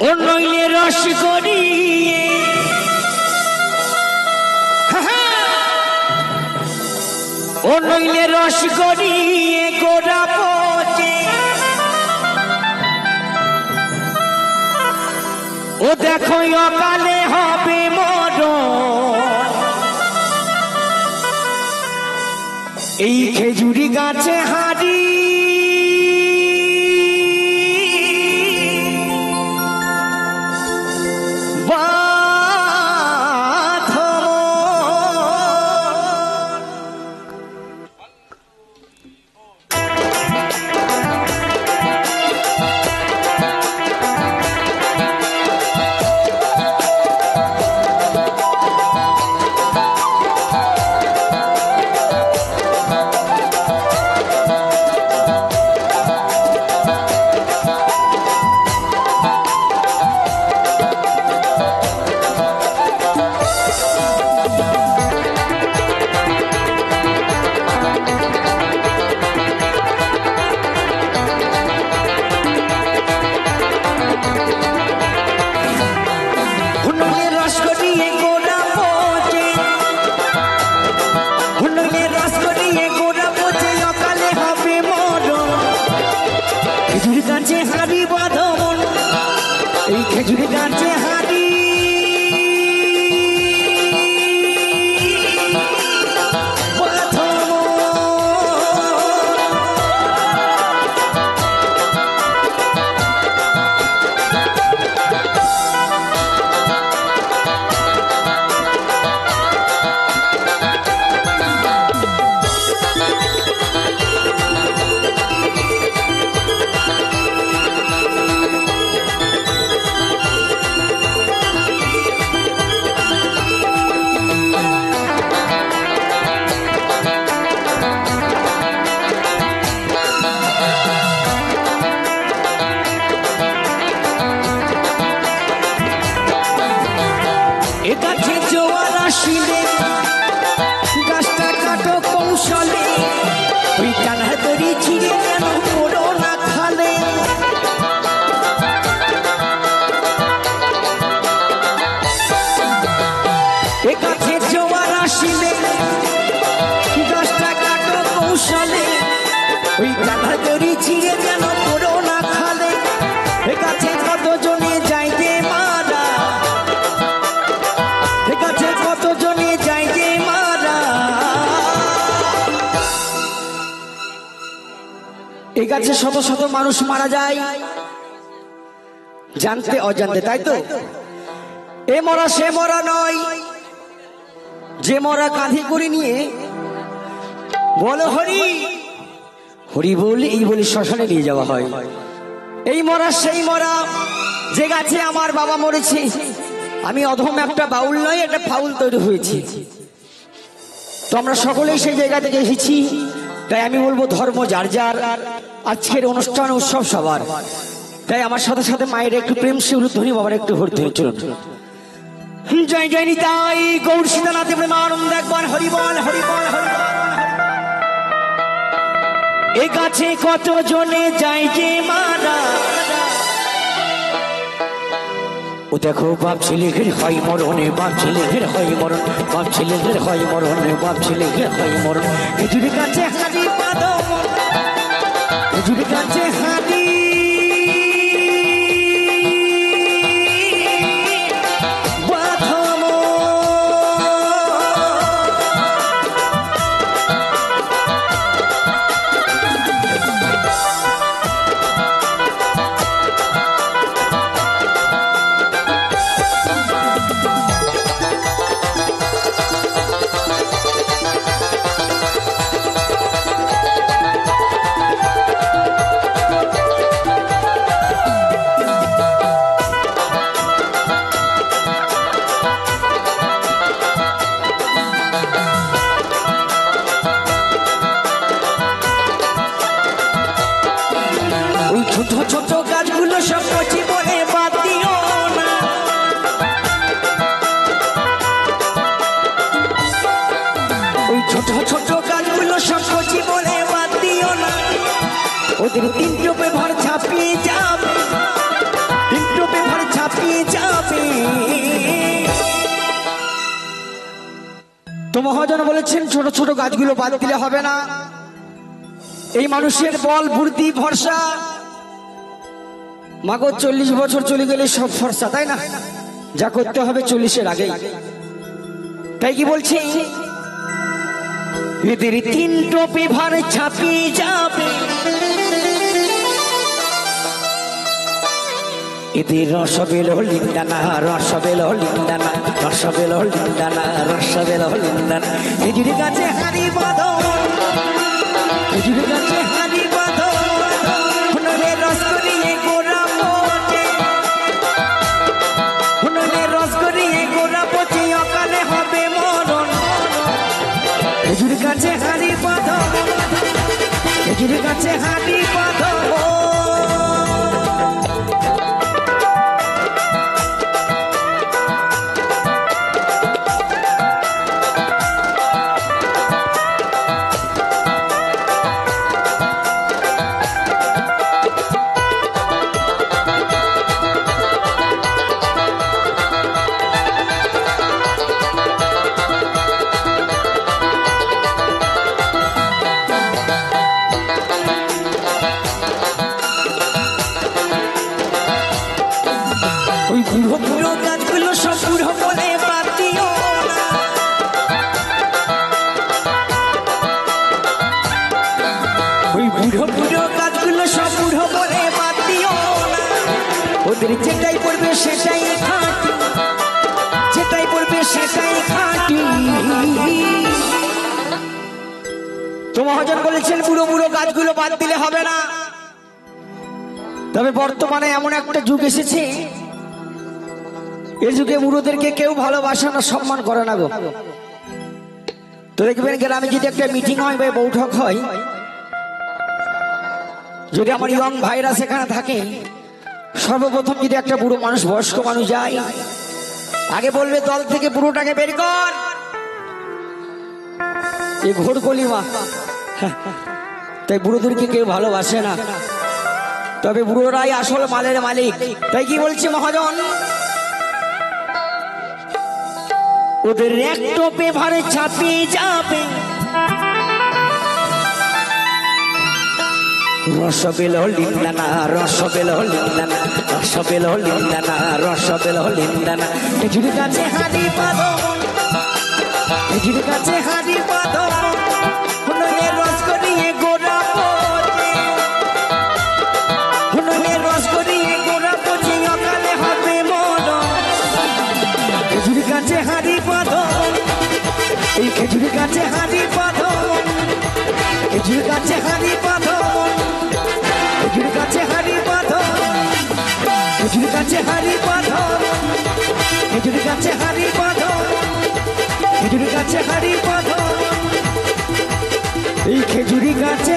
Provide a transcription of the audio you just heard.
ও নইলে রস গড়িয়ে ও নইলে রস গড়িয়ে গোড়া পচে ও দেখো অকালে হবে মরণ এই খেজুরি গাছে হাড়ি খেজুরি গাছে হাড়ি গাছে জোয়ার আসিলে গাছটা কাটো কৌশলে ওই টানা দড়ি ছিঁড়ে যেন পড়ো না খালে এ গাছে জোয়ার আসিলে গাছটা কাটো কৌশলে ওই টানা দড়ি ছিঁড়ে যেন পড়ো না খালে এ গাছে কত জনে যায় যে মারা কতজনে যায় যে মারা এই গাছে শত শত মানুষ মারা যায় জানতে অজান্তে তাই তো এ মরা সে মরা নয় যে মরা কাঁধে করে নিয়ে বলো হরি হরি বলে এই বলে শ্মশানে নিয়ে যাওয়া হয় এই মরা সেই মরা যে গাছে আমার বাবা মরেছে আমি অধম একটা বাউল নয় একটা ফাউল তৈরি হয়েছি তো আমরা সকলেই সেই জায়গা থেকে এসেছি তাই আমি বলবো ধর্ম যার যার আজকের অনুষ্ঠান উৎসব সবার তাই আমার সাথে সাথে মায়ের একটু প্রেম সে উলুধ্বনি বাবার একটু হরিধ্বনি চলুন জয় জয় নিতাই গৌর সীতানাথ প্রেমানন্দ একবার হরিবল হরিবল হরিবল এ গাছে কত জনে যায় যে মারা ও দেখো বাপ ছেলেদের হয় মরণে বাপ ছেলেদের হয় মরণ বাপ ছেলেদের হয় মরণে বাপ ছেলেদের হয় মরণ খেজুরি গাছে হাড়ি বাঁধো খেজুরি গাছে হাড়ি ছোট ছোট গাছগুলো সব কচি বলে বাদ দিও না ওই ছোট ছোট গাছগুলো সব কচি বলে বাদ দিও না ওদের তিন রূপে ভর ছাপিয়ে যাবে তিন রূপে ভর মহাজন বলেছেন ছোট ছোট গাছগুলো বাদ দিলে হবে না। এই মানুষের বল বুদ্ধি ভরসা। মাগো 40 বছর চলে গেলে সব ভরসা, তাই না? যা করতে হবে 40-এর আগেই। তাই কি বলছি, এদের 3 টোপে ভার ছাপিয়ে যাবে, এদের রসবেল লিন্দানা, রসবেল লিন্দানা, রসবেল লিন্দানা, রসবেল লিন্দানা। খেজুরি গাছে হাড়ি বাঁধো, খেজুরি গাছে হাড়ি বাঁধো, হুনরে রস করিয়ে গোড়া পচে, হুনরে রস করিয়ে গোড়া পচে অকালে হবে মরণ। খেজুরি গাছে হাড়ি বাঁধো, খেজুরি গাছে হাড়ি বাঁধো। বুড়ো বুড়ো গাছগুলো সব বুড়ো বলে বাদ দিও না, ওই বুড়ো বুড়ো গাছগুলো সব বুড়ো বলে বাদ দিও না। ওদের যেটাই পড়বে সেটাই খাঁটি, যেটাই পড়বে সেটাই খাঁটি। তো মহাজন বলেছেন বুড়ো বুড়ো গাছগুলো বাদ দিলে হবে না। তবে বর্তমানে এমন একটা যুগ এসেছে, এই যুগে বুড়োদেরকে কেউ ভালোবাসে না, সম্মান করে না গো। তো দেখবেন গ্রামে যদি একটা মিটিং হয় বা বৈঠক হয়, যদি আমার ইয়ং ভাইরা সেখানে থাকে, সর্বপ্রথম যদি একটা বুড়ো মানুষ, বয়স্ক মানুষ যায়, আগে বলবে দল থেকে বুড়োটাকে বের কর, এই ঘোর কলিমা। তাই বুড়োদেরকে কেউ ভালোবাসে না, তবে বুড়োরাই আসল মালের মালিক। তাই কি বলছি মহাজন, ওদের 1 টোপে ভারে ছাপিয়ে যাবে, রসবেল লিন্দানা, রসবেল লিন্দানা, রসবেল লিন্দানা, রসবেল লিন্দানা। খেজুরি গাছে হাড়ি বাঁধো, খেজুরি গাছে হাড়ি বাঁধো, হুনরে রস করিয়ে গোড়া পচে, হুনরে রস করিয়ে গোড়া পচে অকালে হবে মরণ। খেজুরি গাছে হাড়ি বাঁধো, এই খেজুরি গাছে হাড়ি বাঁধো, খেজুরি গাছে হাড়ি বাঁধো, খেজুরি গাছে হাড়ি বাঁধো, খেজুরি গাছে হাড়ি বাঁধো, খেজুরি গাছে হাড়ি বাঁধো, খেজুরি গাছে হাড়ি বাঁধো, এই খেজুরি গাছে